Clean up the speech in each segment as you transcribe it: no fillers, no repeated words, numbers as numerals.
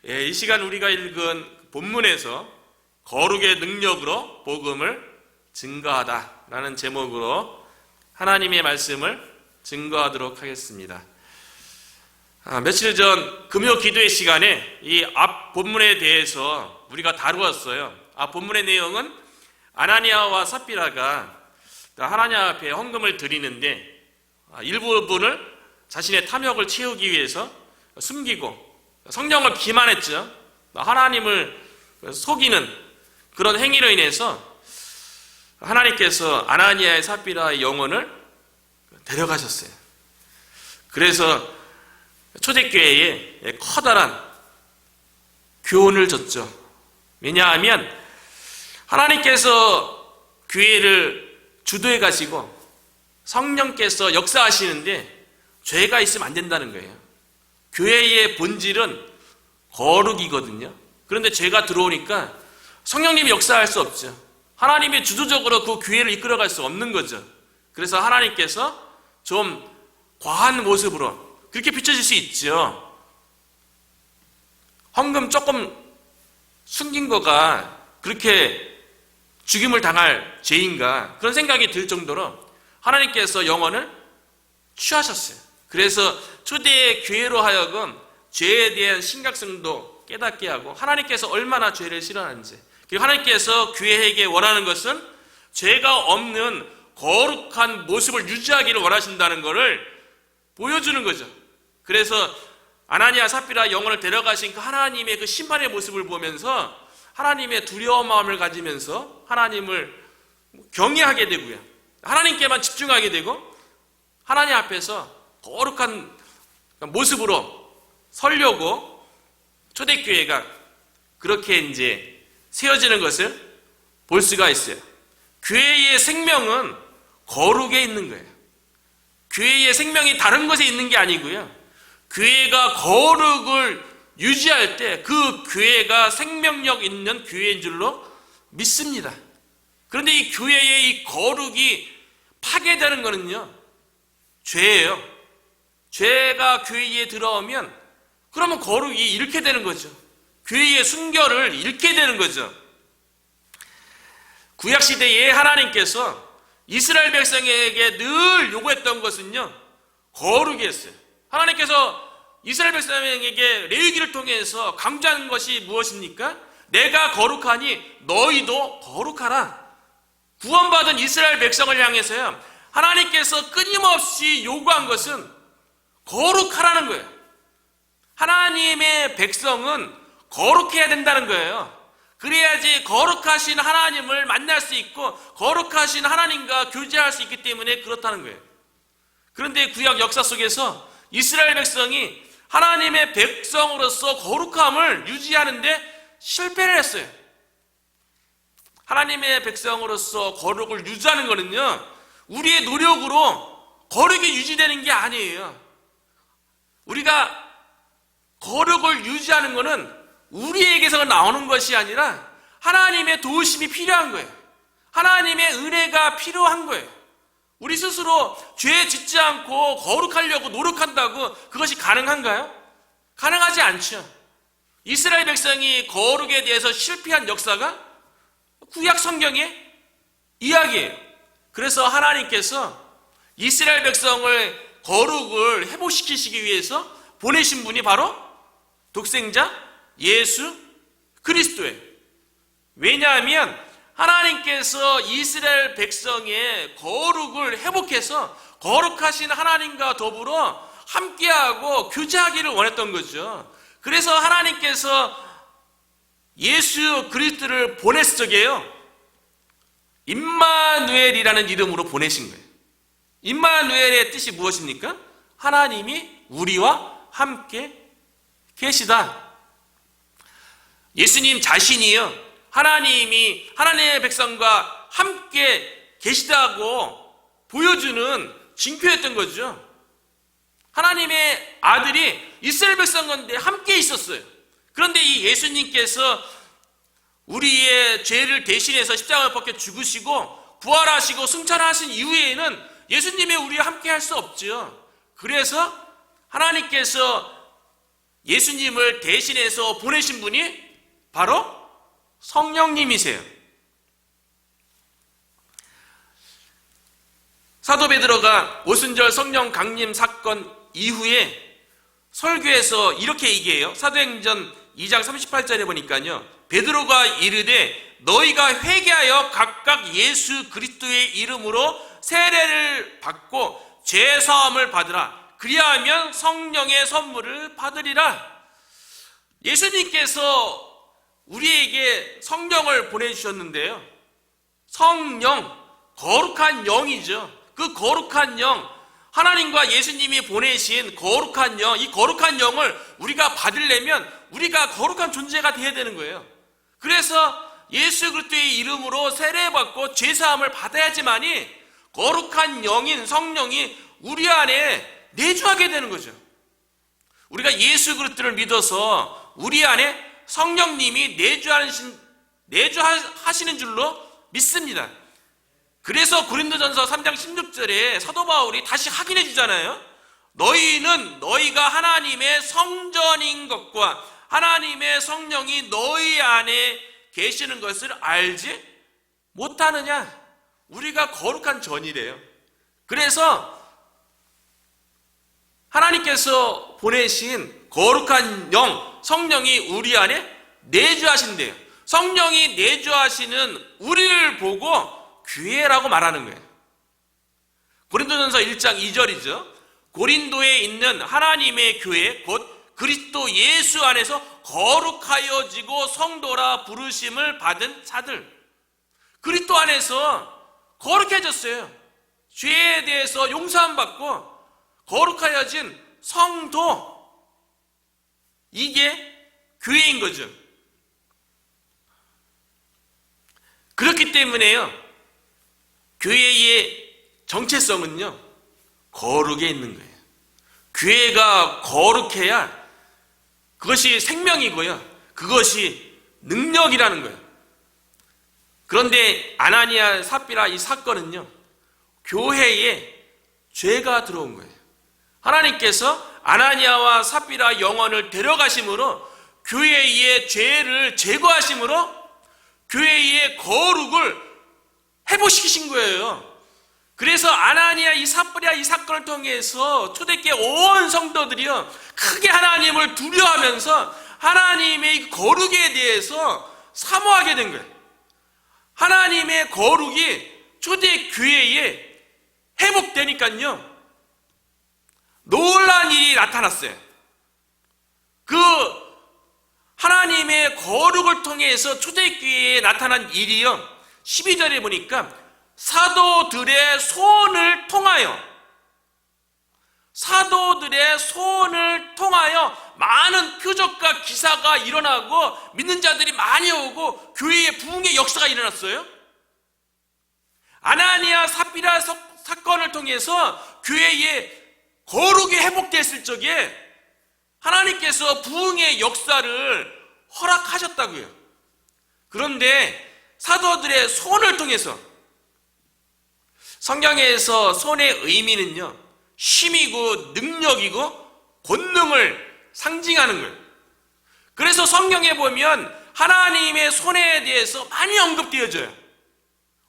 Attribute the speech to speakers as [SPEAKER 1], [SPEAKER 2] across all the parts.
[SPEAKER 1] 이 시간 우리가 읽은 본문에서 거룩의 능력으로 복음을 증거하다라는 제목으로 하나님의 말씀을 증거하도록 하겠습니다. 며칠 전 금요 기도의 시간에 이 앞 본문에 대해서 우리가 다루었어요. 앞 본문의 내용은 아나니아와 삽비라가 하나님 앞에 헌금을 드리는데 일부분을 자신의 탐욕을 채우기 위해서 숨기고 성령을 기만했죠. 하나님을 속이는 그런 행위로 인해서 하나님께서 아나니아의 삽비라의 영혼을 데려가셨어요. 그래서 초대교회에 커다란 교훈을 줬죠. 왜냐하면 하나님께서 교회를 주도해 가시고 성령께서 역사하시는데 죄가 있으면 안 된다는 거예요. 교회의 본질은 거룩이거든요. 그런데 죄가 들어오니까 성령님이 역사할 수 없죠. 하나님이 주도적으로 그 교회를 이끌어갈 수 없는 거죠. 그래서 하나님께서 좀 과한 모습으로 그렇게 비춰질 수 있죠. 헌금 조금 숨긴 거가 그렇게 죽임을 당할 죄인가 그런 생각이 들 정도로 하나님께서 영혼을 취하셨어요. 그래서 초대 교회로 하여금 죄에 대한 심각성도 깨닫게 하고 하나님께서 얼마나 죄를 싫어하는지, 그리고 하나님께서 교회에게 원하는 것은 죄가 없는 거룩한 모습을 유지하기를 원하신다는 것을 보여주는 거죠. 그래서 아나니아 삽비라 영혼을 데려가신 그 하나님의 그 심판의 모습을 보면서 하나님의 두려운 마음을 가지면서 하나님을 경외하게 되고요, 하나님께만 집중하게 되고 하나님 앞에서 거룩한 모습으로 서려고 초대교회가 그렇게 이제 세워지는 것을 볼 수가 있어요. 교회의 생명은 거룩에 있는 거예요. 교회의 생명이 다른 것에 있는 게 아니고요, 교회가 거룩을 유지할 때 그 교회가 생명력 있는 교회인 줄로 믿습니다. 그런데 이 교회의 이 거룩이 파괴되는 것은요, 죄예요. 죄가 교회에 들어오면 그러면 거룩이 잃게 되는 거죠. 교회의 순결을 잃게 되는 거죠. 구약시대에 하나님께서 이스라엘 백성에게 늘 요구했던 것은요, 거룩이었어요. 하나님께서 이스라엘 백성에게 레위기를 통해서 강조하는 것이 무엇입니까? 내가 거룩하니 너희도 거룩하라. 구원받은 이스라엘 백성을 향해서요, 하나님께서 끊임없이 요구한 것은 거룩하라는 거예요. 하나님의 백성은 거룩해야 된다는 거예요. 그래야지 거룩하신 하나님을 만날 수 있고 거룩하신 하나님과 교제할 수 있기 때문에 그렇다는 거예요. 그런데 구약 역사 속에서 이스라엘 백성이 하나님의 백성으로서 거룩함을 유지하는데 실패를 했어요. 하나님의 백성으로서 거룩을 유지하는 것은요, 우리의 노력으로 거룩이 유지되는 게 아니에요. 우리가 거룩을 유지하는 것은 우리에게서 나오는 것이 아니라 하나님의 도우심이 필요한 거예요. 하나님의 은혜가 필요한 거예요. 우리 스스로 죄 짓지 않고 거룩하려고 노력한다고 그것이 가능한가요? 가능하지 않죠. 이스라엘 백성이 거룩에 대해서 실패한 역사가 구약 성경의 이야기예요. 그래서 하나님께서 이스라엘 백성을 거룩을 회복시키시기 위해서 보내신 분이 바로 독생자 예수 그리스도예요. 왜냐하면 하나님께서 이스라엘 백성의 거룩을 회복해서 거룩하신 하나님과 더불어 함께하고 교제하기를 원했던 거죠. 그래서 하나님께서 예수 그리스도를 보냈을 적에요, 임마누엘이라는 이름으로 보내신 거예요. 임마누엘의 뜻이 무엇입니까? 하나님이 우리와 함께 계시다. 예수님 자신이요, 하나님이 하나님의 백성과 함께 계시다고 보여주는 징표였던 거죠. 하나님의 아들이 이스라엘 백성 가운데 함께 있었어요. 그런데 이 예수님께서 우리의 죄를 대신해서 십자가에 박혀 죽으시고 부활하시고 승천하신 이후에는 예수님이 우리와 함께 할 수 없죠. 그래서 하나님께서 예수님을 대신해서 보내신 분이 바로 성령님이세요. 사도 베드로가 오순절 성령 강림 사건 이후에 설교에서 이렇게 얘기해요. 사도행전 2장 38절에 보니까요, 베드로가 이르되 너희가 회개하여 각각 예수 그리스도의 이름으로 세례를 받고 죄 사함을 받으라. 그리하면 성령의 선물을 받으리라. 예수님께서 우리에게 성령을 보내주셨는데요, 성령, 거룩한 영이죠. 그 거룩한 영, 하나님과 예수님이 보내신 거룩한 영, 이 거룩한 영을 우리가 받으려면 우리가 거룩한 존재가 되어야 되는 거예요. 그래서 예수 그리스도의 이름으로 세례받고 죄사함을 받아야지만이 거룩한 영인 성령이 우리 안에 내주하게 되는 거죠. 우리가 예수 그리스도를 믿어서 우리 안에 성령님이 내주하시는 줄로 믿습니다. 그래서 고린도전서 3장 16절에 사도 바울이 다시 확인해 주잖아요. 너희는 너희가 하나님의 성전인 것과 하나님의 성령이 너희 안에 계시는 것을 알지 못하느냐? 우리가 거룩한 전이래요. 그래서 하나님께서 보내신 거룩한 영, 성령이 우리 안에 내주하신대요. 성령이 내주하시는 우리를 보고 교회라고 말하는 거예요. 고린도전서 1장 2절이죠. 고린도에 있는 하나님의 교회 곧 그리스도 예수 안에서 거룩하여지고 성도라 부르심을 받은 자들, 그리스도 안에서 거룩해졌어요. 죄에 대해서 용서함 받고 거룩하여진 성도, 이게 교회인 거죠. 그렇기 때문에요, 교회의 정체성은요, 거룩에 있는 거예요. 교회가 거룩해야 그것이 생명이고요, 그것이 능력이라는 거예요. 그런데 아나니아 삽비라 이 사건은요, 교회에 죄가 들어온 거예요. 하나님께서 아나니아와 삽비라 영혼을 데려가심으로 교회의 죄를 제거하심으로 교회의 거룩을 회복시키신 거예요. 그래서 아나니아 이 삽비라 이 사건을 통해서 초대교회 온 성도들이요, 크게 하나님을 두려워하면서 하나님의 거룩에 대해서 사모하게 된 거예요. 하나님의 거룩이 초대교회에 회복되니까요, 놀라운 일이 나타났어요. 그 하나님의 거룩을 통해서 초대교회에 나타난 일이요, 12절에 보니까 사도들의 소원을 통하여 많은 표적과 기사가 일어나고 믿는 자들이 많이 오고 교회의 부흥의 역사가 일어났어요. 아나니아 삽비라 사건을 통해서 교회의 거룩이 회복됐을 적에 하나님께서 부흥의 역사를 허락하셨다고요. 그런데 사도들의 손을 통해서, 성경에서 손의 의미는요, 힘이고 능력이고 권능을 상징하는 거예요. 그래서 성경에 보면 하나님의 손에 대해서 많이 언급되어져요.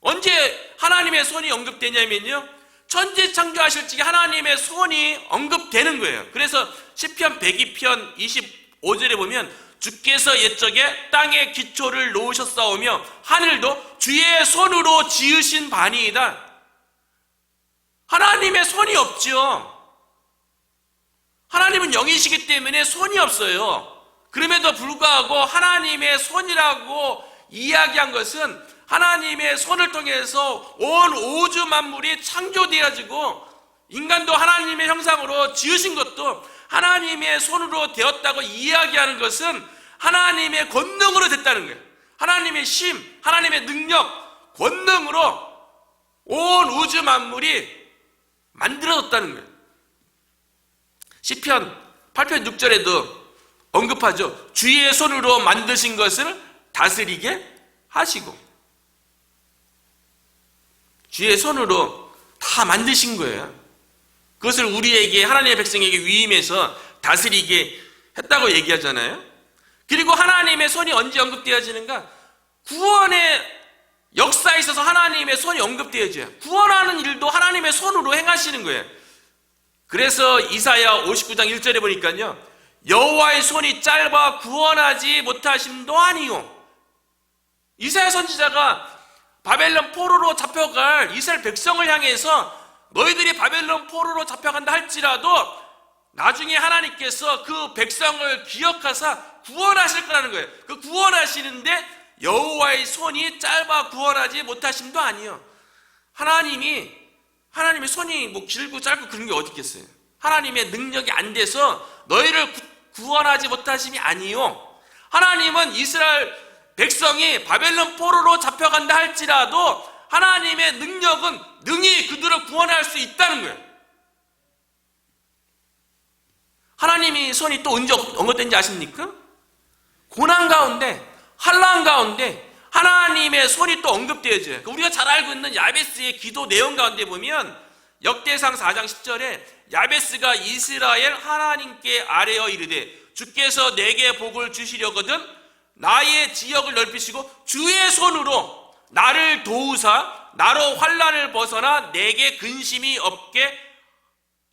[SPEAKER 1] 언제 하나님의 손이 언급되냐면요, 천지 창조하실 적에 하나님의 손이 언급되는 거예요. 그래서 시편 102편 25절에 보면 주께서 옛적에 땅에 기초를 놓으셨사오며 하늘도 주의 손으로 지으신 바니이다. 하나님의 손이 없죠. 하나님은 영이시기 때문에 손이 없어요. 그럼에도 불구하고 하나님의 손이라고 이야기한 것은 하나님의 손을 통해서 온 우주 만물이 창조되어지고 인간도 하나님의 형상으로 지으신 것도 하나님의 손으로 되었다고 이야기하는 것은 하나님의 권능으로 됐다는 거예요. 하나님의 힘, 하나님의 능력, 권능으로 온 우주 만물이 만들어졌다는 거예요. 시편 8편 6절에도 언급하죠. 주의 손으로 만드신 것을 다스리게 하시고, 주의 손으로 다 만드신 거예요. 그것을 우리에게, 하나님의 백성에게 위임해서 다스리게 했다고 얘기하잖아요. 그리고 하나님의 손이 언제 언급되어지는가? 구원의 역사에 있어서 하나님의 손이 언급되어져요. 구원하는 일도 하나님의 손으로 행하시는 거예요. 그래서 이사야 59장 1절에 보니까요, 여호와의 손이 짧아 구원하지 못하심도 아니요. 이사야 선지자가 바벨론 포로로 잡혀갈 이스라엘 백성을 향해서 너희들이 바벨론 포로로 잡혀간다 할지라도 나중에 하나님께서 그 백성을 기억하사 구원하실 거라는 거예요. 그 구원하시는데 여호와의 손이 짧아 구원하지 못하심도 아니요. 하나님의 손이 뭐 길고 짧고 그런 게 어디 있겠어요? 하나님의 능력이 안 돼서 너희를 구원하지 못하심이 아니요. 하나님은 이스라엘 백성이 바벨론 포로로 잡혀간다 할지라도 하나님의 능력은 능히 그들을 구원할 수 있다는 거예요. 하나님의 손이 또 언제 언급된지 아십니까? 고난 가운데, 환난 가운데 하나님의 손이 또 언급되어져요. 우리가 잘 알고 있는 야베스의 기도 내용 가운데 보면 역대상 4장 10절에 야베스가 이스라엘 하나님께 아뢰어 이르되 주께서 내게 복을 주시려거든 나의 지역을 넓히시고 주의 손으로 나를 도우사 나로 환난을 벗어나 내게 근심이 없게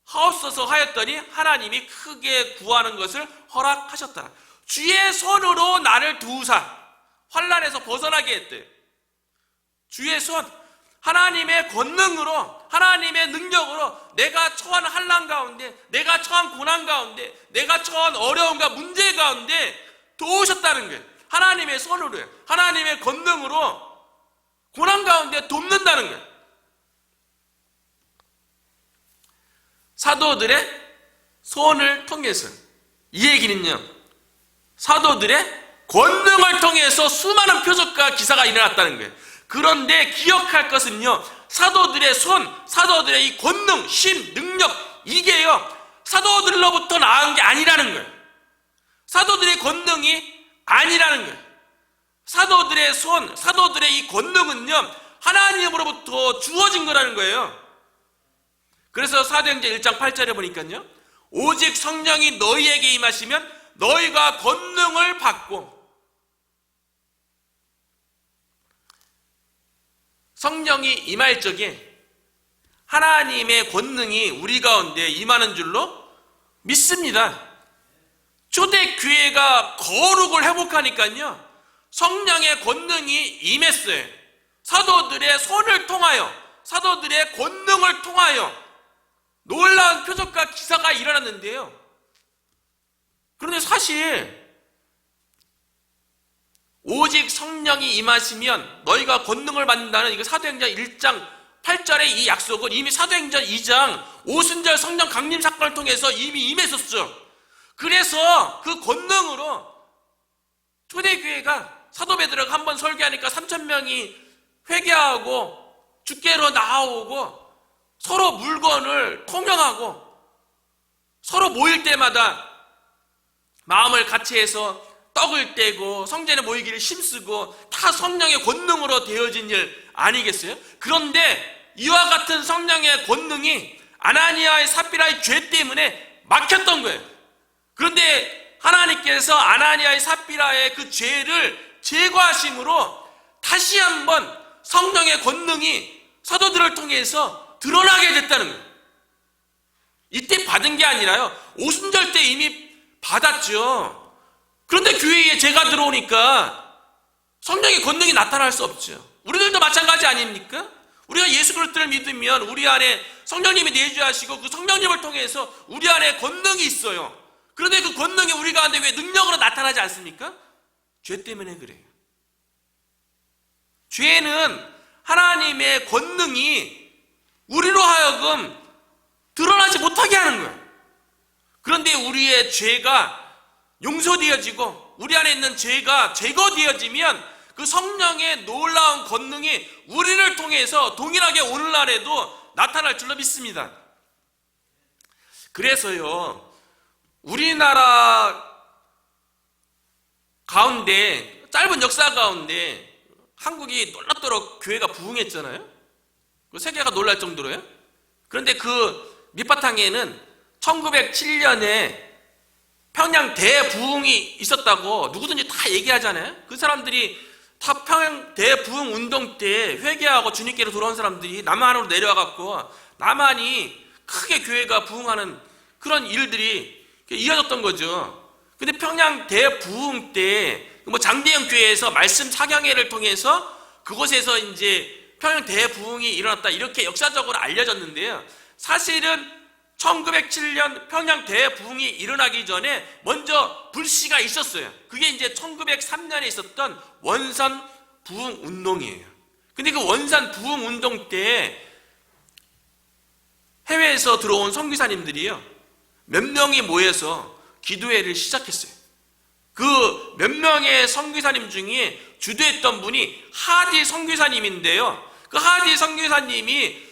[SPEAKER 1] 하옵소서 하였더니 하나님이 크게 구하는 것을 허락하셨다. 주의 손으로 나를 도우사 환난에서 벗어나게 했대요. 주의 손, 하나님의 권능으로, 하나님의 능력으로 내가 처한 환난 가운데, 내가 처한 고난 가운데, 내가 처한 어려움과 문제 가운데 도우셨다는 거예요. 하나님의 손으로요. 하나님의 권능으로 고난 가운데 돕는다는 거예요. 사도들의 손을 통해서, 이 얘기는요, 사도들의 권능을 통해서 수많은 표적과 기사가 일어났다는 거예요. 그런데 기억할 것은요, 사도들의 손, 사도들의 이 권능, 힘, 능력, 이게요 사도들로부터 나온 게 아니라는 거예요. 사도들의 권능이 아니라는 거예요. 사도들의 손, 사도들의 이 권능은요 하나님으로부터 주어진 거라는 거예요. 그래서 사도행전 1장 8절에 보니까요, 오직 성령이 너희에게 임하시면 너희가 권능을 받고, 성령이 임할 적에 하나님의 권능이 우리 가운데 임하는 줄로 믿습니다. 초대교회가 거룩을 회복하니까요 성령의 권능이 임했어요. 사도들의 손을 통하여, 사도들의 권능을 통하여 놀라운 표적과 기사가 일어났는데요, 그런데 사실 오직 성령이 임하시면 너희가 권능을 받는다는 이거 사도행전 1장 8절의 이 약속은 이미 사도행전 2장 오순절 성령 강림 사건을 통해서 이미 임했었죠. 그래서 그 권능으로 초대교회가 사도 베드로가 한번 설교하니까 3,000명이 회개하고 주께로 나아오고 서로 물건을 통용하고 서로 모일 때마다 마음을 같이 해서 떡을 떼고 성전에 모이기를 힘쓰고 다 성령의 권능으로 되어진 일 아니겠어요? 그런데 이와 같은 성령의 권능이 아나니아의 삽비라의 죄 때문에 막혔던 거예요. 그런데 하나님께서 아나니아의 삽비라의 그 죄를 제거하심으로 다시 한번 성령의 권능이 사도들을 통해서 드러나게 됐다는 거예요. 이때 받은 게 아니라요 오순절 때 이미 받았죠. 그런데 교회에 죄가 들어오니까 성령의 권능이 나타날 수 없죠. 우리들도 마찬가지 아닙니까? 우리가 예수 그리스도를 믿으면 우리 안에 성령님이 내주하시고 그 성령님을 통해서 우리 안에 권능이 있어요. 그런데 그 권능이 우리 가운데 왜 능력으로 나타나지 않습니까? 죄 때문에 그래요. 죄는 하나님의 권능이 우리로 하여금 드러나지 못하게 하는 거예요. 그런데 우리의 죄가 용서되어지고 우리 안에 있는 죄가 제거되어지면 그 성령의 놀라운 권능이 우리를 통해서 동일하게 오늘날에도 나타날 줄로 믿습니다. 그래서요 우리나라 가운데 짧은 역사 가운데 한국이 놀랍도록 교회가 부흥했잖아요. 세계가 놀랄 정도로요. 그런데 그 밑바탕에는 1907년에 평양 대부흥이 있었다고 누구든지 다 얘기하잖아요. 그 사람들이 다 평양 대부흥 운동 때 회개하고 주님께로 돌아온 사람들이 남한으로 내려와갖고 남한이 크게 교회가 부흥하는 그런 일들이 이어졌던 거죠. 근데 평양 대부흥 때 뭐 장대영 교회에서 말씀 사경회를 통해서 그곳에서 이제 평양 대부흥이 일어났다 이렇게 역사적으로 알려졌는데요. 사실은 1907년 평양 대부흥이 일어나기 전에 먼저 불씨가 있었어요. 그게 이제 1903년에 있었던 원산 부흥 운동이에요. 근데 그 원산 부흥 운동 때 해외에서 들어온 선교사님들이요, 몇 명이 모여서 기도회를 시작했어요. 그 몇 명의 선교사님 중에 주도했던 분이 하디 선교사님인데요. 그 하디 선교사님이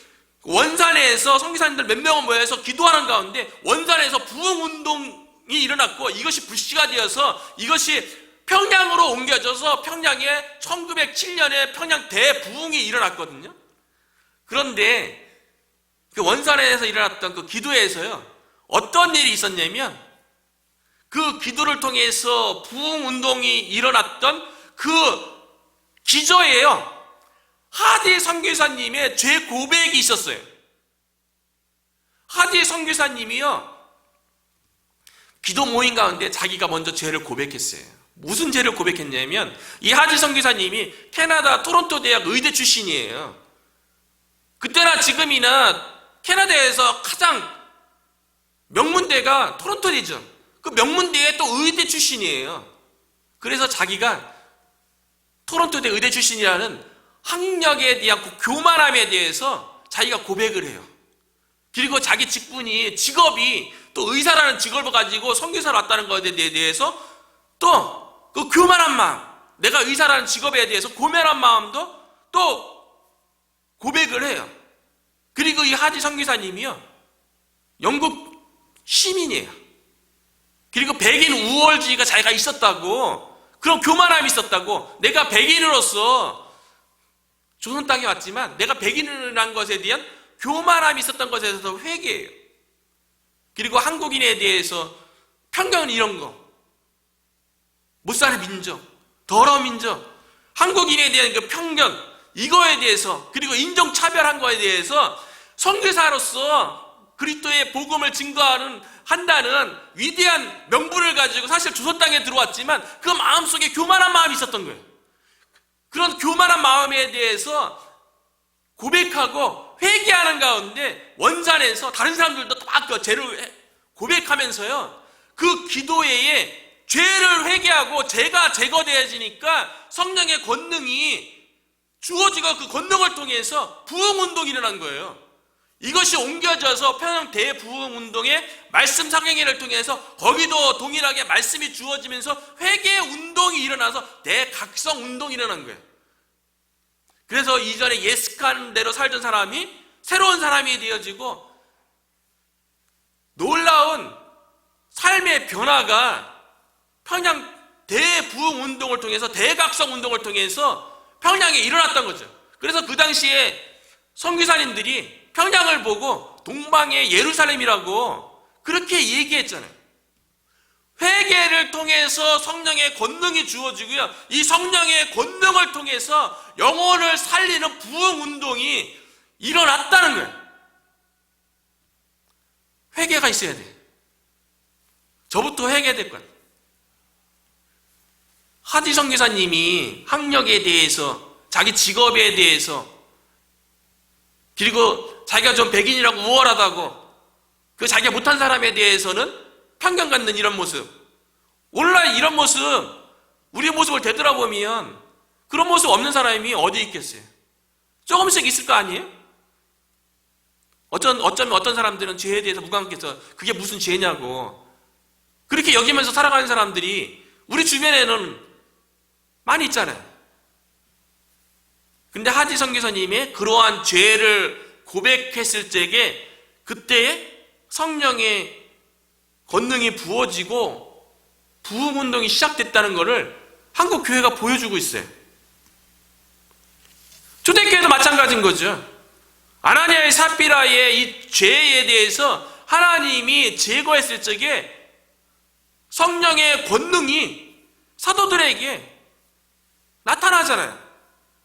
[SPEAKER 1] 원산에서 선교사님들 몇 명을 모여서 기도하는 가운데 원산에서 부흥운동이 일어났고 이것이 불씨가 되어서 이것이 평양으로 옮겨져서 평양에 1907년에 평양 대부흥이 일어났거든요. 그런데 그 원산에서 일어났던 그 기도회에서요, 어떤 일이 있었냐면 그 기도를 통해서 부흥운동이 일어났던 그 기저에요, 하디 선교사님의 죄 고백이 있었어요. 하디 선교사님이요, 기도 모임 가운데 자기가 먼저 죄를 고백했어요. 무슨 죄를 고백했냐면, 이 하디 선교사님이 캐나다 토론토 대학 의대 출신이에요. 그때나 지금이나 캐나다에서 가장 명문대가 토론토대죠. 그 명문대의 또 의대 출신이에요. 그래서 자기가 토론토대 의대 출신이라는 학력에 대한 그 교만함에 대해서 자기가 고백을 해요. 그리고 자기 직업이 또 의사라는 직업을 가지고 선교사로 왔다는 것에 대해서 또 그 교만한 마음, 내가 의사라는 직업에 대해서 교만한 마음도 또 고백을 해요. 그리고 이 하디 선교사님이요, 영국 시민이에요. 그리고 백인 우월주의가 자기가 있었다고, 그런 교만함이 있었다고, 내가 백인으로서 조선 땅에 왔지만 내가 백인이라는 것에 대한 교만함이 있었던 것에 대해서 회개해요. 그리고 한국인에 대해서 편견, 이런 거, 못 사는 민족, 더러운 민족, 한국인에 대한 그 편견, 이거에 대해서, 그리고 인종차별한 거에 대해서 선교사로서 그리스도의 복음을 한다는 위대한 명분을 가지고 사실 조선 땅에 들어왔지만 그 마음속에 교만한 마음이 있었던 거예요. 그런 교만한 마음에 대해서 고백하고 회개하는 가운데 원산에서 다른 사람들도 다 그 죄를 고백하면서요, 그 기도회에 죄를 회개하고 죄가 제거되어지니까 성령의 권능이 주어지고 그 권능을 통해서 부흥운동이 일어난 거예요. 이것이 옮겨져서 평양 대부흥운동의 말씀 사경회를 통해서 거기도 동일하게 말씀이 주어지면서 회개운동이 일어나서 대각성운동이 일어난 거예요. 그래서 이전에 예습한 대로 살던 사람이 새로운 사람이 되어지고 놀라운 삶의 변화가 평양 대부흥운동을 통해서, 대각성운동을 통해서 평양에 일어났던 거죠. 그래서 그 당시에 선교사님들이 평양을 보고 동방의 예루살렘이라고 그렇게 얘기했잖아요. 회개를 통해서 성령의 권능이 주어지고요, 이 성령의 권능을 통해서 영혼을 살리는 부흥운동이 일어났다는 거예요. 회개가 있어야 돼. 저부터 회개될 거예요. 하디 선교사님이 학력에 대해서, 자기 직업에 대해서, 그리고 자기가 좀 백인이라고 우월하다고 그 자기가 못한 사람에 대해서는 편견 갖는 이런 모습, 오늘날 이런 모습, 우리의 모습을 되돌아보면 그런 모습 없는 사람이 어디 있겠어요? 조금씩 있을 거 아니에요? 어쩌면 어떤 사람들은 죄에 대해서 무감각해서 그게 무슨 죄냐고 그렇게 여기면서 살아가는 사람들이 우리 주변에는 많이 있잖아요. 근데 하디 선교사님의 그러한 죄를 고백했을 적에 그때에 성령의 권능이 부어지고 부흥운동이 시작됐다는 것을 한국 교회가 보여주고 있어요. 초대교회도 마찬가지인 거죠. 아나니아의 삽비라의 이 죄에 대해서 하나님이 제거했을 적에 성령의 권능이 사도들에게 나타나잖아요.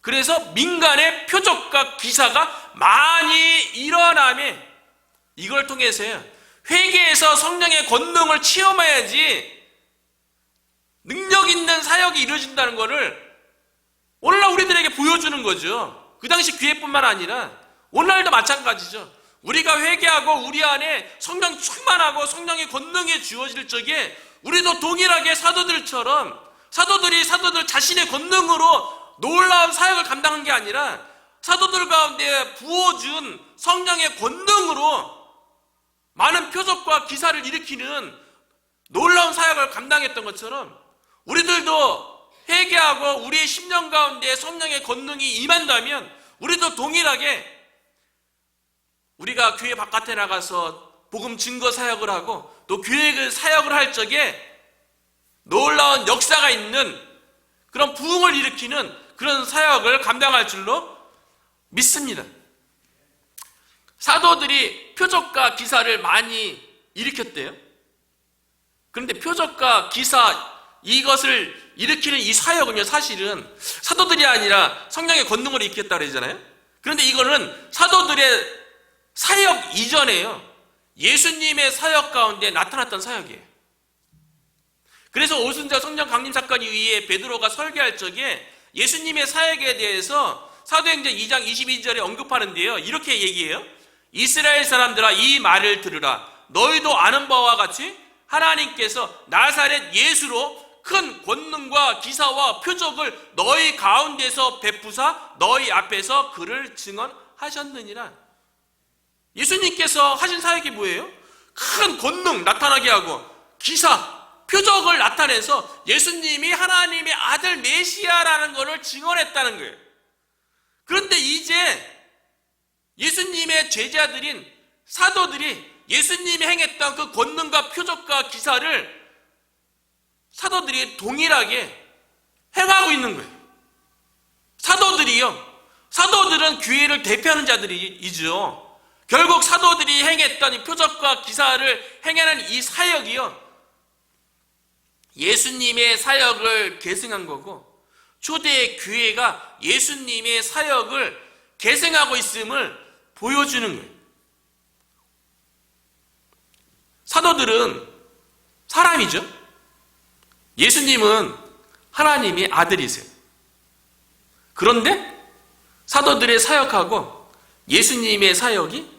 [SPEAKER 1] 그래서 민간의 표적과 기사가 많이 일어나며 이걸 통해서요, 회개에서 성령의 권능을 체험해야지 능력 있는 사역이 이루어진다는 것을 오늘날 우리들에게 보여주는 거죠. 그 당시 교회뿐만 아니라 오늘날도 마찬가지죠. 우리가 회개하고 우리 안에 성령 충만하고 성령의 권능이 주어질 적에 우리도 동일하게 사도들 자신의 권능으로 놀라운 사역을 감당한 게 아니라 사도들 가운데 부어준 성령의 권능으로 많은 표적과 기사를 일으키는 놀라운 사역을 감당했던 것처럼 우리들도 회개하고 우리의 심령 가운데 성령의 권능이 임한다면 우리도 동일하게 우리가 교회 바깥에 나가서 복음 증거 사역을 하고 또 교회 사역을 할 적에 놀라운 역사가 있는 그런 부흥을 일으키는 그런 사역을 감당할 줄로 믿습니다. 사도들이 표적과 기사를 많이 일으켰대요. 그런데 표적과 기사 이것을 일으키는 이 사역은요, 사실은 사도들이 아니라 성령의 권능으로 일으켰다고 그러잖아요. 그런데 이거는 사도들의 사역 이전에요, 예수님의 사역 가운데 나타났던 사역이에요. 그래서 오순절 성령 강림 사건 이후에 베드로가 설교할 적에 예수님의 사역에 대해서 사도행전 2장 22절에 언급하는데요, 이렇게 얘기해요. 이스라엘 사람들아, 이 말을 들으라. 너희도 아는 바와 같이 하나님께서 나사렛 예수로 큰 권능과 기사와 표적을 너희 가운데서 베푸사 너희 앞에서 그를 증언하셨느니라. 예수님께서 하신 사역이 뭐예요? 큰 권능 나타나게 하고 기사, 표적을 나타내서 예수님이 하나님의 아들 메시아라는 것을 증언했다는 거예요. 그런데 이제 예수님의 제자들인 사도들이 예수님이 행했던 그 권능과 표적과 기사를 사도들이 동일하게 행하고 있는 거예요. 사도들은 교회를 대표하는 자들이죠. 결국 사도들이 행했던 이 표적과 기사를 행하는 이 사역이요, 예수님의 사역을 계승한 거고 초대 교회가 예수님의 사역을 계승하고 있음을 보여주는 거예요. 사도들은 사람이죠. 예수님은 하나님의 아들이세요. 그런데 사도들의 사역하고 예수님의 사역이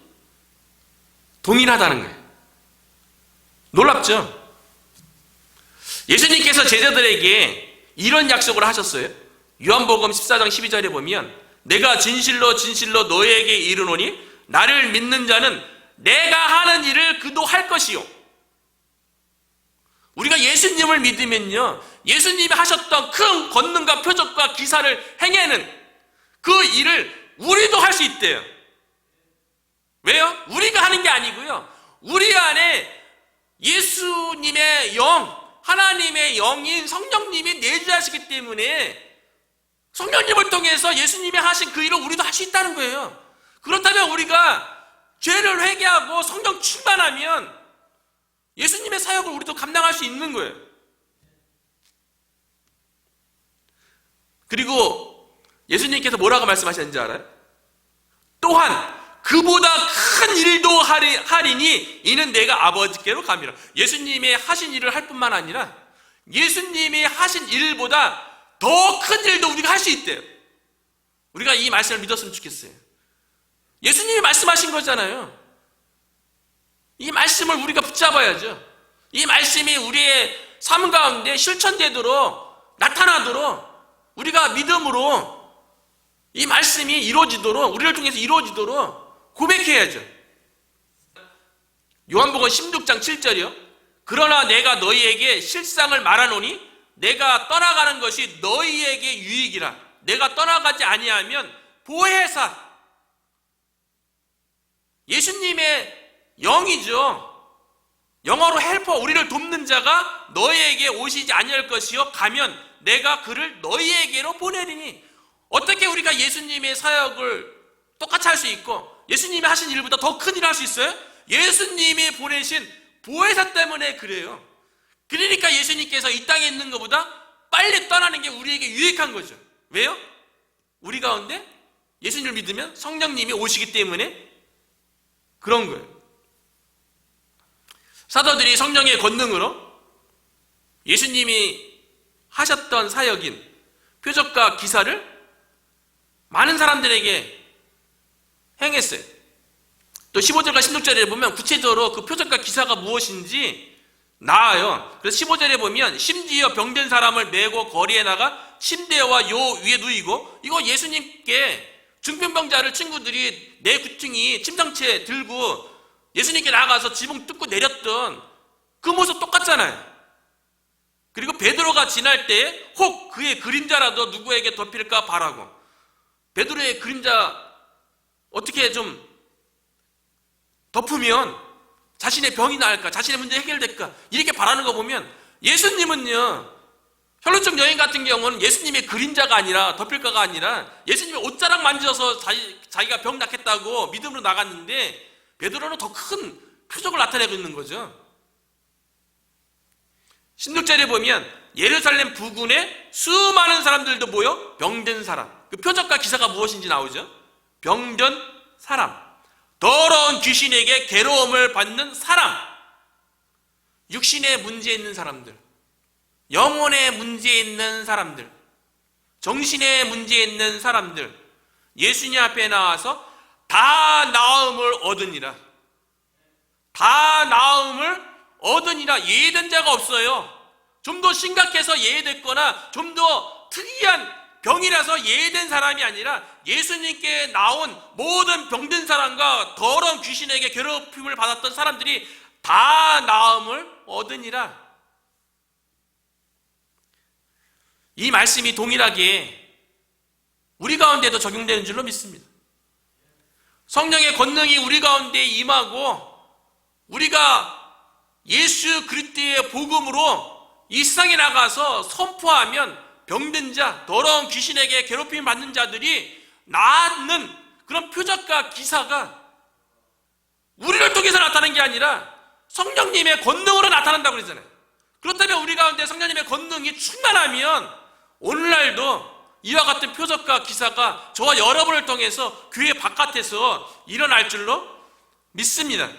[SPEAKER 1] 동일하다는 거예요. 놀랍죠? 예수님께서 제자들에게 이런 약속을 하셨어요. 요한복음 14장 12절에 보면 내가 진실로 진실로 너희에게 이르노니 나를 믿는 자는 내가 하는 일을 그도 할 것이요. 우리가 예수님을 믿으면요, 예수님이 하셨던 큰 권능과 표적과 기사를 행하는 그 일을 우리도 할 수 있대요. 왜요? 우리가 하는 게 아니고요, 우리 안에 예수님의 영, 하나님의 영인 성령님이 내주하시기 때문에 성령님을 통해서 예수님이 하신 그 일을 우리도 할 수 있다는 거예요. 그렇다면 우리가 죄를 회개하고 성령 충만하면 예수님의 사역을 우리도 감당할 수 있는 거예요. 그리고 예수님께서 뭐라고 말씀하셨는지 알아요? 또한 그보다 큰 일도 하리니 이는 내가 아버지께로 감이라. 예수님의 하신 일을 할 뿐만 아니라 예수님이 하신 일보다 더 큰 일도 우리가 할 수 있대요. 우리가 이 말씀을 믿었으면 좋겠어요. 예수님이 말씀하신 거잖아요. 이 말씀을 우리가 붙잡아야죠. 이 말씀이 우리의 삶 가운데 실천되도록, 나타나도록 우리가 믿음으로 이 말씀이 이루어지도록, 우리를 통해서 이루어지도록 고백해야죠. 요한복음 16장 7절이요. 그러나 내가 너희에게 실상을 말하노니 내가 떠나가는 것이 너희에게 유익이라. 내가 떠나가지 아니하면 보혜사, 예수님의 영이죠. 영어로 헬퍼, 우리를 돕는 자가 너희에게 오시지 아니할 것이요 가면 내가 그를 너희에게로 보내리니. 어떻게 우리가 예수님의 사역을 똑같이 할 수 있고 예수님이 하신 일보다 더 큰 일을 할 수 있어요? 예수님이 보내신 보혜사 때문에 그래요. 그러니까 예수님께서 이 땅에 있는 것보다 빨리 떠나는 게 우리에게 유익한 거죠. 왜요? 우리 가운데 예수님을 믿으면 성령님이 오시기 때문에 그런 거예요. 사도들이 성령의 권능으로 예수님이 하셨던 사역인 표적과 기사를 많은 사람들에게 행했어요. 또 15절과 16절에 보면 구체적으로 그 표적과 기사가 무엇인지 나와요. 그래서 15절에 보면 심지어 병든 사람을 메고 거리에 나가 침대와 요 위에 누이고, 이거 예수님께 중풍병자를 친구들이 내 구퉁이 침상채 들고 예수님께 나가서 지붕 뚫고 내렸던 그 모습 똑같잖아요. 그리고 베드로가 지날 때 혹 그의 그림자라도 누구에게 덮일까 바라고, 베드로의 그림자 어떻게 좀 덮으면 자신의 병이 나을까, 자신의 문제 해결될까, 이렇게 바라는 거 보면 예수님은요, 혈루증 여인 같은 경우는 예수님의 그림자가 아니라, 덮일까가 아니라 예수님의 옷자락 만져서 자기가 병 낫겠다고 믿음으로 나갔는데, 베드로는 더 큰 표적을 나타내고 있는 거죠. 16절에 보면 예루살렘 부근에 수많은 사람들도 모여 병든 사람, 그 표적과 기사가 무엇인지 나오죠. 병든 사람, 더러운 귀신에게 괴로움을 받는 사람, 육신에 문제 있는 사람들, 영혼에 문제 있는 사람들, 정신에 문제 있는 사람들, 예수님 앞에 나와서 다 나음을 얻으니라. 다 나음을 얻으니라. 예외된 자가 없어요. 좀 더 심각해서 예외됐거나 좀 더 특이한 병이라서 예외된 사람이 아니라 예수님께 나온 모든 병든 사람과 더러운 귀신에게 괴롭힘을 받았던 사람들이 다 나음을 얻으니라. 이 말씀이 동일하게 우리 가운데도 적용되는 줄로 믿습니다. 성령의 권능이 우리 가운데 임하고 우리가 예수 그리스도의 복음으로 이 세상에 나가서 선포하면 병든 자, 더러운 귀신에게 괴롭힘을 받는 자들이 낫는 그런 표적과 기사가 우리를 통해서 나타나는 게 아니라 성령님의 권능으로 나타난다고 그러잖아요. 그렇다면 우리 가운데 성령님의 권능이 충만하면 오늘날도 이와 같은 표적과 기사가 저와 여러분을 통해서 교회 바깥에서 일어날 줄로 믿습니다.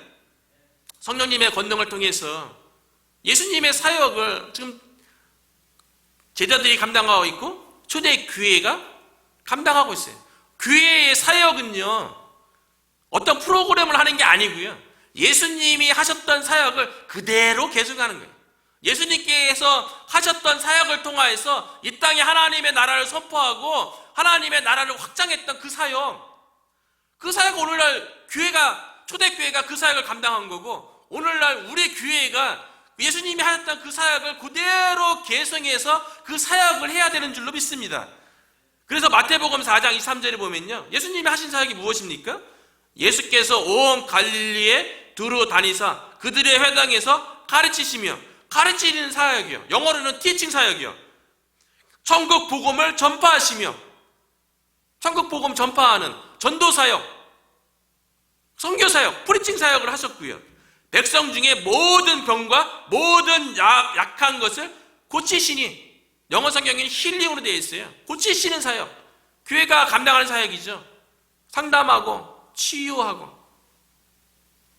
[SPEAKER 1] 성령님의 권능을 통해서 예수님의 사역을 지금 제자들이 감당하고 있고 초대 교회가 감당하고 있어요. 교회의 사역은요, 어떤 프로그램을 하는 게 아니고요, 예수님이 하셨던 사역을 그대로 계승하는 거예요. 예수님께서 하셨던 사역을 통하여서 이 땅에 하나님의 나라를 선포하고 하나님의 나라를 확장했던 그 사역 오늘날 교회가, 초대교회가 그 사역을 감당한 거고, 오늘날 우리 교회가 예수님이 하셨던 그 사역을 그대로 계승해서 그 사역을 해야 되는 줄로 믿습니다. 그래서 마태복음 4장 23절에 보면요, 예수님이 하신 사역이 무엇입니까? 예수께서 온 갈릴리에 두루 다니사 그들의 회당에서 가르치시며, 가르치는 사역이요, 영어로는 티칭 사역이요, 천국 복음을 전파하시며, 천국 복음 전파하는 전도 사역, 선교 사역, 프리칭 사역을 하셨고요, 백성 중에 모든 병과 모든 약한 것을 고치시니, 영어 성경에는 힐링으로 되어 있어요. 고치시는 사역, 교회가 감당하는 사역이죠. 상담하고 치유하고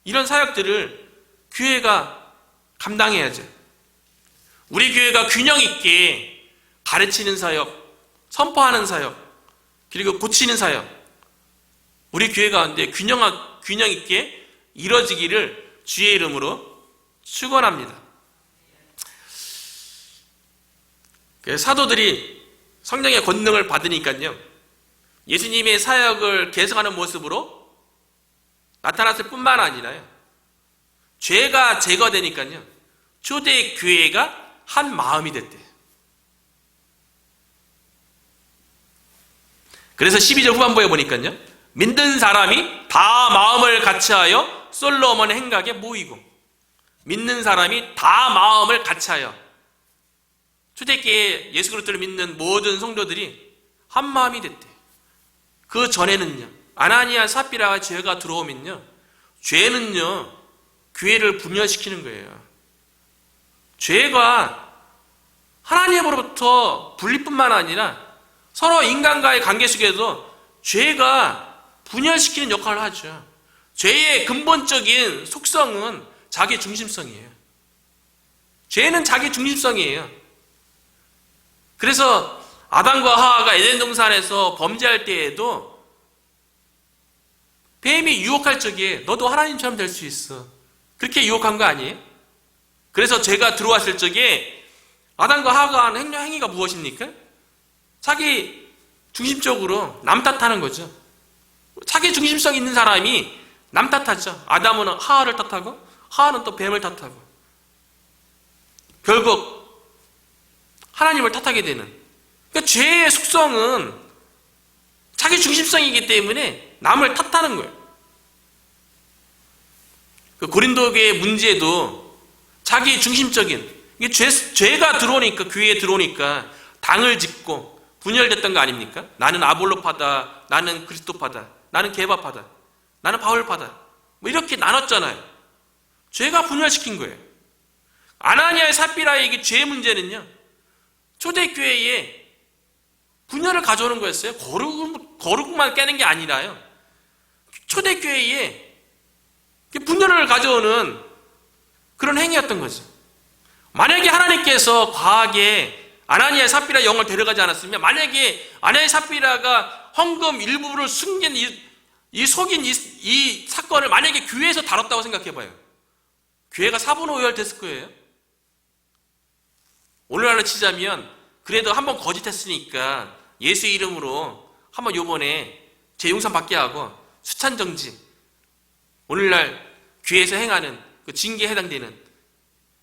[SPEAKER 1] 이런 사역들을 교회가 감당해야죠. 우리 교회가 균형 있게 가르치는 사역, 선포하는 사역, 그리고 고치는 사역, 우리 교회 가운데 균형 있게 이루어지기를 주의 이름으로 축원합니다. 사도들이 성령의 권능을 받으니까요, 예수님의 사역을 계승하는 모습으로 나타났을 뿐만 아니라요, 죄가 제거되니까요, 초대 교회가 한 마음이 됐대요. 그래서 12절 후반부에 보니까요, 믿는 사람이 다 마음을 같이하여 솔로몬 행각에 모이고, 믿는 사람이 다 마음을 같이하여, 초대교회 예수 그리스도를 믿는 모든 성도들이 한 마음이 됐대. 그 전에는요, 아나니아 삽비라가 죄가 들어오면요, 죄는요 교회를 분열시키는 거예요. 죄가 하나님으로부터 분리뿐만 아니라 서로 인간과의 관계 속에도 죄가 분열시키는 역할을 하죠. 죄의 근본적인 속성은 자기 중심성이에요. 죄는 자기 중심성이에요. 그래서 아담과 하와가 에덴 동산에서 범죄할 때에도 뱀이 유혹할 적에 너도 하나님처럼 될 수 있어. 그렇게 유혹한 거 아니에요? 그래서 죄가 들어왔을 적에 아담과 하와가 한 행위가 무엇입니까? 자기 중심적으로 남 탓하는 거죠. 자기 중심성 있는 사람이 남 탓하죠. 아담은 하와를 탓하고 하와는 또 뱀을 탓하고 결국 하나님을 탓하게 되는. 그러니까 죄의 속성은 자기 중심성이기 때문에 남을 탓하는 거예요. 그 고린도 교회의 문제도 자기 중심적인, 이게 죄가 들어오니까, 교회에 들어오니까 당을 짓고 분열됐던 거 아닙니까? 나는 아볼로파다, 나는 그리스도파다, 나는 게바파다, 나는 바울파다, 뭐 이렇게 나눴잖아요. 죄가 분열시킨 거예요. 아나니아의 삽비라의 이게 죄의 문제는요, 초대교회에 분열을 가져오는 거였어요. 거룩만 깨는 게 아니라요, 초대교회에 분열을 가져오는 그런 행위였던 거죠. 만약에 하나님께서 과하게 아나니아의 삽비라 영을 데려가지 않았으면, 만약에 아나니아의 삽비라가 헌금 일부분을 숨긴 속인 이 사건을 만약에 교회에서 다뤘다고 생각해봐요. 교회가 사분오열 됐을 거예요. 오늘날로 치자면 그래도 한번 거짓했으니까 예수 이름으로 한번 요번에 재용산 받게 하고 수찬정지, 오늘날 교회에서 행하는 그 징계에 해당되는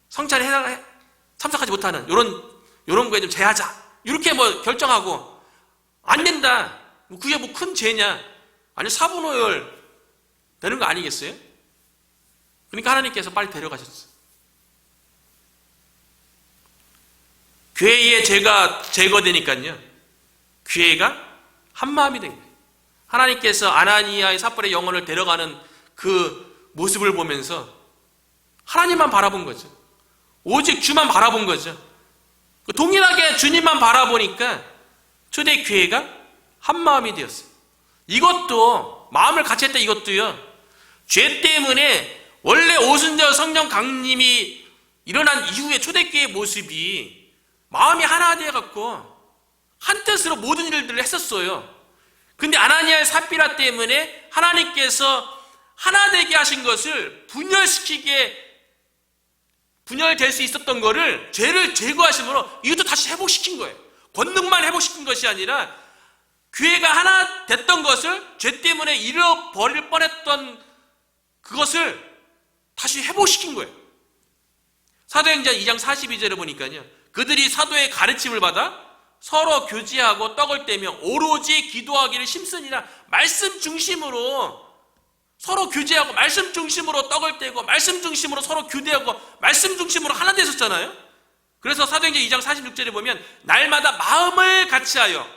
[SPEAKER 1] 성찬에 참석하지 못하는 요런 거에 좀 제하자, 이렇게 뭐 결정하고 안 된다, 그게 뭐 큰 죄냐? 아니 사분오열 되는 거 아니겠어요? 그러니까 하나님께서 빨리 데려가셨어요. 교회의 죄가 제거되니까요, 교회가 한마음이 된 거예요. 하나님께서 아나니아의 삽불의 영혼을 데려가는 그 모습을 보면서 하나님만 바라본 거죠. 오직 주만 바라본 거죠. 동일하게 주님만 바라보니까 초대교회가 한마음이 되었어요. 이것도 마음을 같이 했다. 이것도요, 죄 때문에 원래 오순절 성령 강림이 일어난 이후에 초대교회의 모습이 마음이 하나 되어갖고 한 뜻으로 모든 일들을 했었어요. 근데 아나니아의 삽비라 때문에 하나님께서 하나 되게 하신 것을 분열될 수 있었던 거를, 죄를 제거하심으로 이것도 다시 회복시킨 거예요. 권능만 회복시킨 것이 아니라 교회가 하나 됐던 것을, 죄 때문에 잃어버릴 뻔했던 그것을 다시 회복시킨 거예요. 사도행전 2장 42절에 보니까요, 그들이 사도의 가르침을 받아 서로 교제하고 떡을 떼며 오로지 기도하기를 힘쓰니라. 말씀 중심으로 서로 교제하고, 말씀 중심으로 떡을 떼고, 말씀 중심으로 서로 교대하고, 말씀 중심으로 하나 되셨잖아요. 그래서 사도행전 2장 46절에 보면 날마다 마음을 같이하여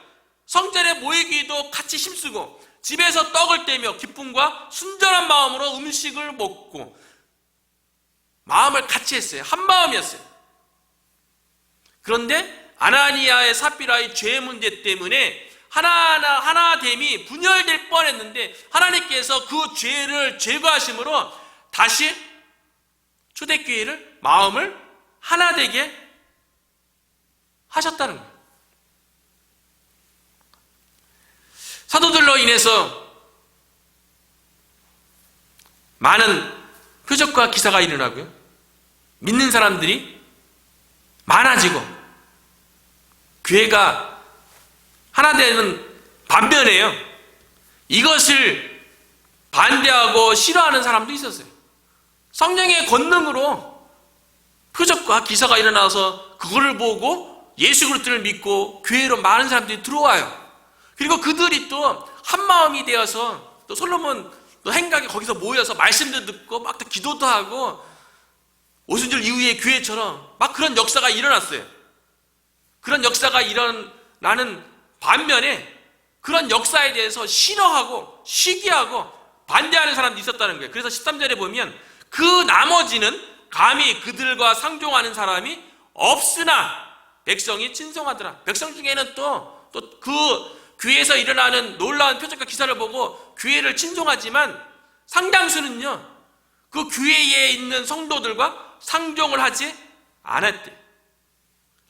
[SPEAKER 1] 성전에 모이기도 같이 힘쓰고 집에서 떡을 떼며 기쁨과 순전한 마음으로 음식을 먹고, 마음을 같이 했어요. 한 마음이었어요. 그런데 아나니아의 삽비라의 죄 문제 때문에 하나됨이 분열될 뻔했는데 하나님께서 그 죄를 제거하심으로 다시 초대교회를 마음을 하나 되게 하셨다는 거예요. 사도들로 인해서 많은 표적과 기사가 일어나고요, 믿는 사람들이 많아지고 교회가 하나 되는 반면에요, 이것을 반대하고 싫어하는 사람도 있었어요. 성령의 권능으로 표적과 기사가 일어나서 그거를 보고 예수 그리스도를 믿고 교회로 많은 사람들이 들어와요. 그리고 그들이 또 한마음이 되어서 또 솔로몬 또 행각에 거기서 모여서 말씀도 듣고 막 또 기도도 하고 오순절 이후의 교회처럼 막 그런 역사가 일어났어요. 그런 역사가 일어나는 반면에 그런 역사에 대해서 싫어하고 시기하고 반대하는 사람도 있었다는 거예요. 그래서 13절에 보면 그 나머지는 감히 그들과 상종하는 사람이 없으나 백성이 친송하더라. 백성 중에는 또 그 교회에서 일어나는 놀라운 표적과 기사를 보고 교회를 친송하지만 상당수는요, 그 교회에 있는 성도들과 상종을 하지 않았대.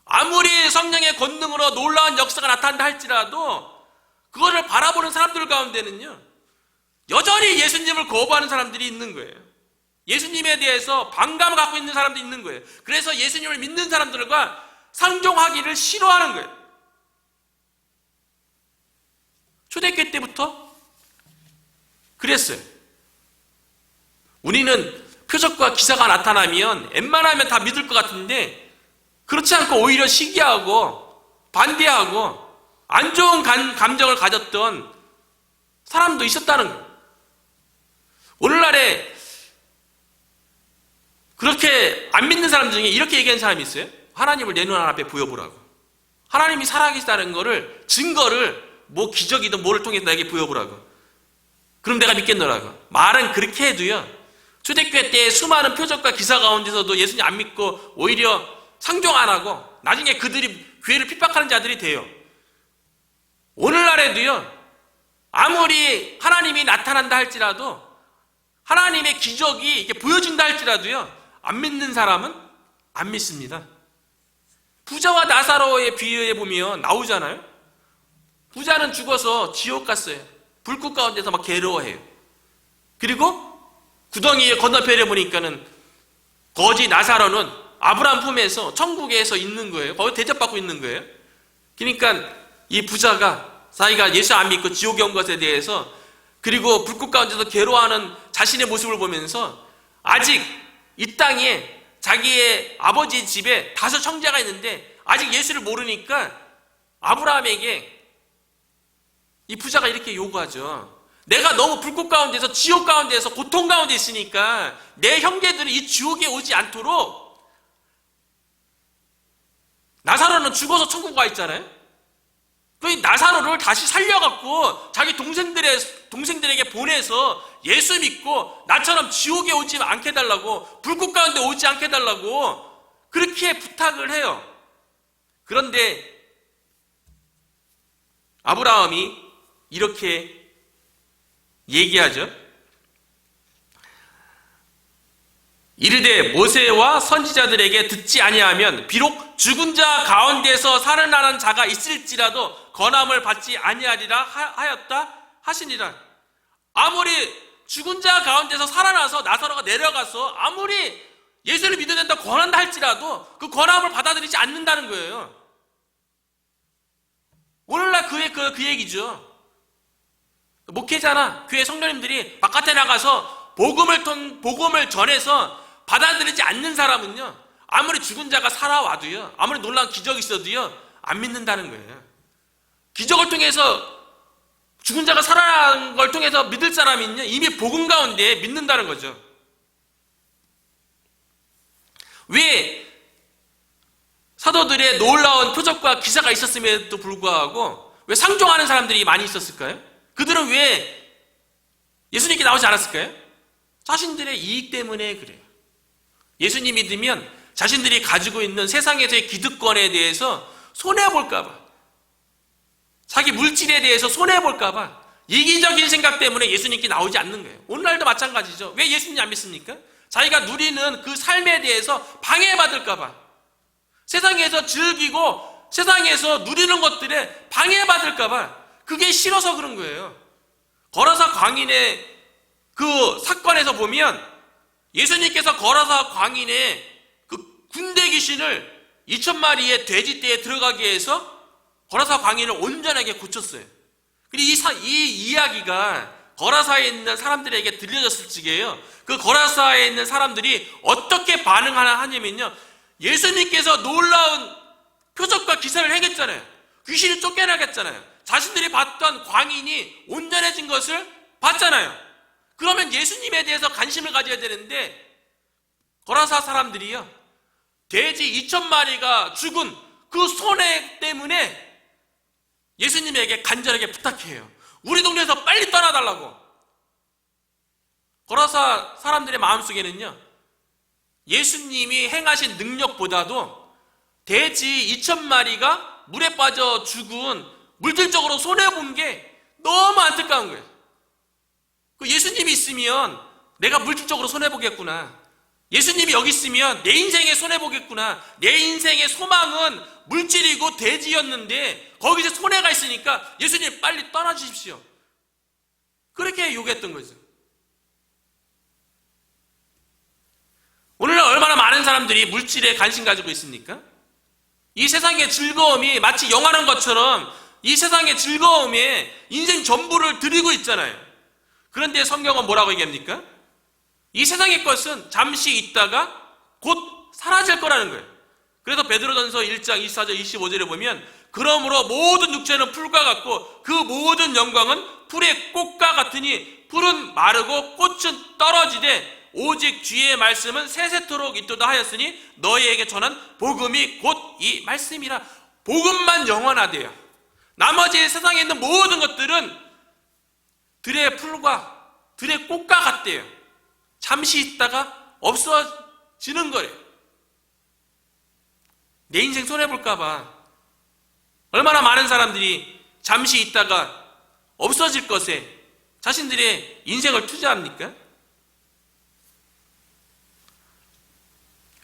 [SPEAKER 1] 아무리 성령의 권능으로 놀라운 역사가 나타난다 할지라도 그거를 바라보는 사람들 가운데는요, 여전히 예수님을 거부하는 사람들이 있는 거예요. 예수님에 대해서 반감을 갖고 있는 사람들이 있는 거예요. 그래서 예수님을 믿는 사람들과 상종하기를 싫어하는 거예요. 초대교회 때부터 그랬어요. 우리는 표적과 기사가 나타나면 웬만하면 다 믿을 것 같은데 그렇지 않고 오히려 시기하고 반대하고 안 좋은 감정을 가졌던 사람도 있었다는 거예요. 오늘날에 그렇게 안 믿는 사람 중에 이렇게 얘기하는 사람이 있어요. 하나님을 내 눈 앞에 보여보라고. 하나님이 살아계시다는 거를, 증거를 뭐 기적이든 뭐를 통해서 나에게 보여보라고. 그럼 내가 믿겠노라고. 말은 그렇게 해도요, 초대교회 때 수많은 표적과 기사 가운데서도 예수님 안 믿고 오히려 상종 안 하고 나중에 그들이 교회를 핍박하는 자들이 돼요. 오늘날에도요, 아무리 하나님이 나타난다 할지라도, 하나님의 기적이 이렇게 보여진다 할지라도요, 안 믿는 사람은 안 믿습니다. 부자와 나사로의 비유에 보면 나오잖아요. 부자는 죽어서 지옥 갔어요. 불꽃 가운데서 막 괴로워해요. 그리고 구덩이에 건너편에 보니까는 거지 나사로는 아브라함 품에서 천국에서 있는 거예요. 거기 대접받고 있는 거예요. 그러니까 이 부자가 자기가 예수 안 믿고 지옥에 온 것에 대해서, 그리고 불꽃 가운데서 괴로워하는 자신의 모습을 보면서 아직 이 땅에 자기의 아버지 집에 5 형제가 있는데 아직 예수를 모르니까 아브라함에게 이 부자가 이렇게 요구하죠. 내가 너무 불꽃 가운데서, 지옥 가운데서, 고통 가운데 있으니까 내 형제들이 이 지옥에 오지 않도록, 나사로는 죽어서 천국 가 있잖아요. 그 나사로를 다시 살려갖고 자기 동생들에게 보내서 예수 믿고 나처럼 지옥에 오지 않게 해달라고, 불꽃 가운데 오지 않게 해달라고 그렇게 부탁을 해요. 그런데 아브라함이 이렇게 얘기하죠. 이르되 모세와 선지자들에게 듣지 아니하면 비록 죽은 자 가운데서 살아나는 자가 있을지라도 권함을 받지 아니하리라 하였다 하시니라. 아무리 죽은 자 가운데서 살아나서 나사로가 내려가서 아무리 예수를 믿어야 된다 권한다 할지라도 그 권함을 받아들이지 않는다는 거예요. 오늘날 그 얘기죠. 목회자나 교회 성도님들이 바깥에 나가서 복음을 전해서 받아들이지 않는 사람은요, 아무리 죽은 자가 살아와도요, 아무리 놀라운 기적이 있어도요, 안 믿는다는 거예요. 기적을 통해서, 죽은 자가 살아난 걸 통해서 믿을 사람은요, 이미 복음 가운데 믿는다는 거죠. 왜 사도들의 놀라운 표적과 기사가 있었음에도 불구하고 왜 상종하는 사람들이 많이 있었을까요? 그들은 왜 예수님께 나오지 않았을까요? 자신들의 이익 때문에 그래요. 예수님 믿으면 자신들이 가지고 있는 세상에서의 기득권에 대해서 손해볼까봐, 자기 물질에 대해서 손해볼까봐 이기적인 생각 때문에 예수님께 나오지 않는 거예요. 오늘날도 마찬가지죠. 왜 예수님 안 믿습니까? 자기가 누리는 그 삶에 대해서 방해받을까봐, 세상에서 즐기고 세상에서 누리는 것들에 방해받을까봐, 그게 싫어서 그런 거예요. 거라사 광인의 그 사건에서 보면 예수님께서 거라사 광인의 그 군대 귀신을 2,000마리의 돼지떼에 들어가게 해서 거라사 광인을 온전하게 고쳤어요. 그리고 이 이야기가 거라사에 있는 사람들에게 들려졌을 적에요, 그 거라사에 있는 사람들이 어떻게 반응하냐면요, 예수님께서 놀라운 표적과 기사를 행했잖아요. 귀신이 쫓겨나겠잖아요. 자신들이 봤던 광인이 온전해진 것을 봤잖아요. 그러면 예수님에 대해서 관심을 가져야 되는데, 거라사 사람들이요, 돼지 2,000마리가 죽은 그 손해 때문에 예수님에게 간절하게 부탁해요. 우리 동네에서 빨리 떠나달라고. 거라사 사람들의 마음속에는요, 예수님이 행하신 능력보다도 돼지 2,000마리가 물에 빠져 죽은 물질적으로 손해본 게 너무 안타까운 거예요. 예수님이 있으면 내가 물질적으로 손해보겠구나. 예수님이 여기 있으면 내 인생에 손해보겠구나. 내 인생의 소망은 물질이고 돼지였는데 거기서 손해가 있으니까 예수님 빨리 떠나주십시오. 그렇게 요구했던 거죠. 오늘날 얼마나 많은 사람들이 물질에 관심 가지고 있습니까? 이 세상의 즐거움이 마치 영화는 것처럼 이 세상의 즐거움에 인생 전부를 드리고 있잖아요. 그런데 성경은 뭐라고 얘기합니까? 이 세상의 것은 잠시 있다가 곧 사라질 거라는 거예요. 그래서 베드로전서 1장 24절 25절에 보면 그러므로 모든 육체는 풀과 같고 그 모든 영광은 풀의 꽃과 같으니 풀은 마르고 꽃은 떨어지되 오직 주의 말씀은 세세토록 있도다 하였으니 너희에게 전한 복음이 곧 이 말씀이라. 복음만 영원하대요. 나머지 세상에 있는 모든 것들은 들의 풀과 들의 꽃과 같대요. 잠시 있다가 없어지는 거래요. 내 인생 손해볼까 봐 얼마나 많은 사람들이 잠시 있다가 없어질 것에 자신들의 인생을 투자합니까?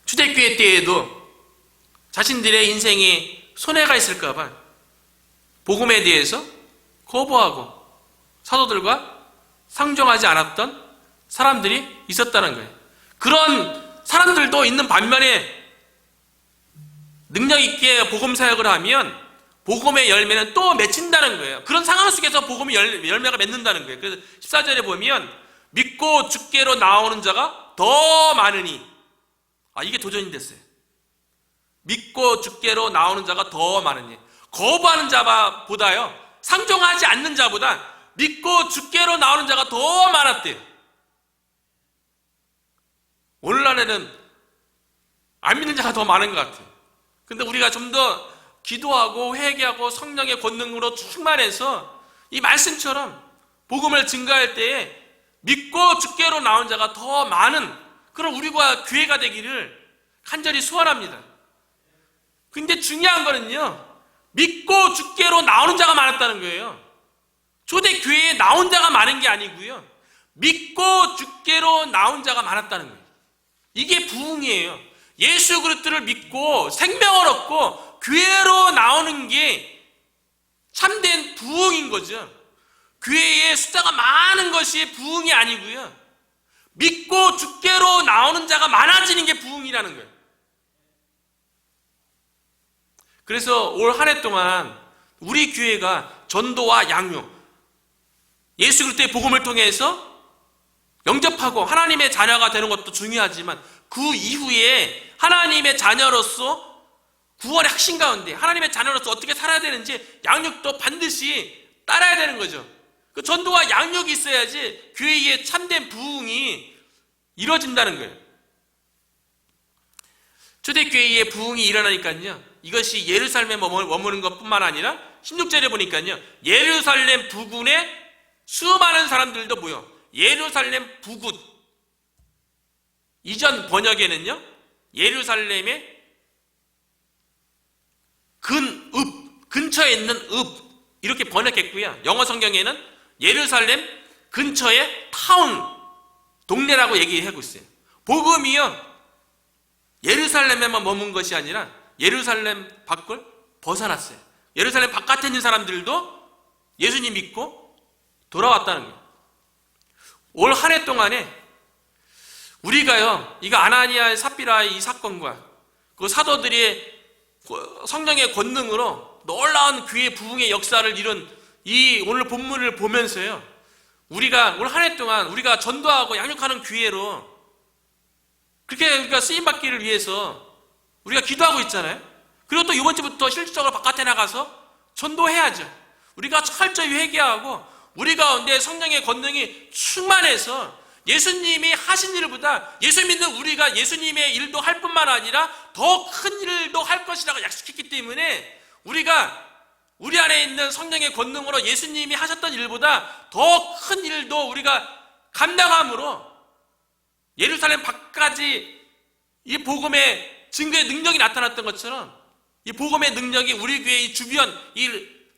[SPEAKER 1] 초대교회 때에도 자신들의 인생에 손해가 있을까 봐 복음에 대해서 거부하고 사도들과 상종하지 않았던 사람들이 있었다는 거예요. 그런 사람들도 있는 반면에 능력 있게 복음 사역을 하면 복음의 열매는 또 맺힌다는 거예요. 그런 상황 속에서 복음의 열매가 맺는다는 거예요. 그래서 14절에 보면 믿고 주께로 나오는 자가 더 많으니, 이게 도전이 됐어요. 믿고 주께로 나오는 자가 더 많으니, 거부하는 자보다요, 상종하지 않는 자보다 믿고 주께로 나오는 자가 더 많았대요. 오늘날에는 안 믿는 자가 더 많은 것 같아요. 근데 우리가 좀 더 기도하고 회개하고 성령의 권능으로 충만해서 이 말씀처럼 복음을 증거할 때에 믿고 주께로 나온 자가 더 많은 그런 우리가 교회가 되기를 간절히 소원합니다. 근데 중요한 거는요, 믿고 주께로 나오는 자가 많았다는 거예요. 초대교회에 나온 자가 많은 게 아니고요, 믿고 주께로 나온 자가 많았다는 거예요. 이게 부흥이에요. 예수 그리스도를 믿고 생명을 얻고 교회로 나오는 게 참된 부흥인 거죠. 교회에 숫자가 많은 것이 부흥이 아니고요, 믿고 주께로 나오는 자가 많아지는 게 부흥이라는 거예요. 그래서 올 한 해 동안 우리 교회가 전도와 양육, 예수 그리스도의 복음을 통해서 영접하고 하나님의 자녀가 되는 것도 중요하지만 그 이후에 하나님의 자녀로서 구원의 핵심 가운데 하나님의 자녀로서 어떻게 살아야 되는지 양육도 반드시 따라야 되는 거죠. 그 전도와 양육이 있어야지 교회의 참된 부흥이 이루어진다는 거예요. 초대교회의 부흥이 일어나니까요, 이것이 예루살렘에 머무는 것뿐만 아니라 16절에 보니까요, 예루살렘 부근에 수많은 사람들도 모여 예루살렘 부근, 이전 번역에는요 예루살렘의 근처에 있는 이렇게 번역했고요, 영어 성경에는 예루살렘 근처의 타운, 동네라고 얘기하고 있어요. 복음이요 예루살렘에만 머문 것이 아니라 예루살렘 밖을 벗어났어요. 예루살렘 바깥에 있는 사람들도 예수님 믿고 돌아왔다는 거예요. 올 한 해 동안에 우리가요, 이거 아나니아 삽비라의 이 사건과 그 사도들의 성령의 권능으로 놀라운 교회 부흥의 역사를 이룬 이 오늘 본문을 보면서요, 우리가 올 한 해 동안 우리가 전도하고 양육하는 교회로 그렇게 우리가 쓰임받기를 위해서 우리가 기도하고 있잖아요. 그리고 또 이번 주부터 실질적으로 바깥에 나가서 전도해야죠. 우리가 철저히 회개하고 우리 가운데 성령의 권능이 충만해서 예수님이 하신 일보다 예수 믿는 우리가 예수님의 일도 할 뿐만 아니라 더 큰 일도 할 것이라고 약속했기 때문에 우리가 우리 안에 있는 성령의 권능으로 예수님이 하셨던 일보다 더 큰 일도 우리가 감당함으로 예루살렘 밖까지 이 복음의 증거의 능력이 나타났던 것처럼 이 복음의 능력이 우리 교회 이 주변 이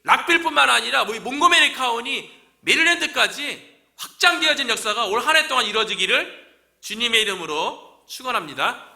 [SPEAKER 1] 락빌뿐만 아니라 이 몽고메리 카운티, 메릴랜드까지 확장되어진 역사가 올 한 해 동안 이루어지기를 주님의 이름으로 축원합니다.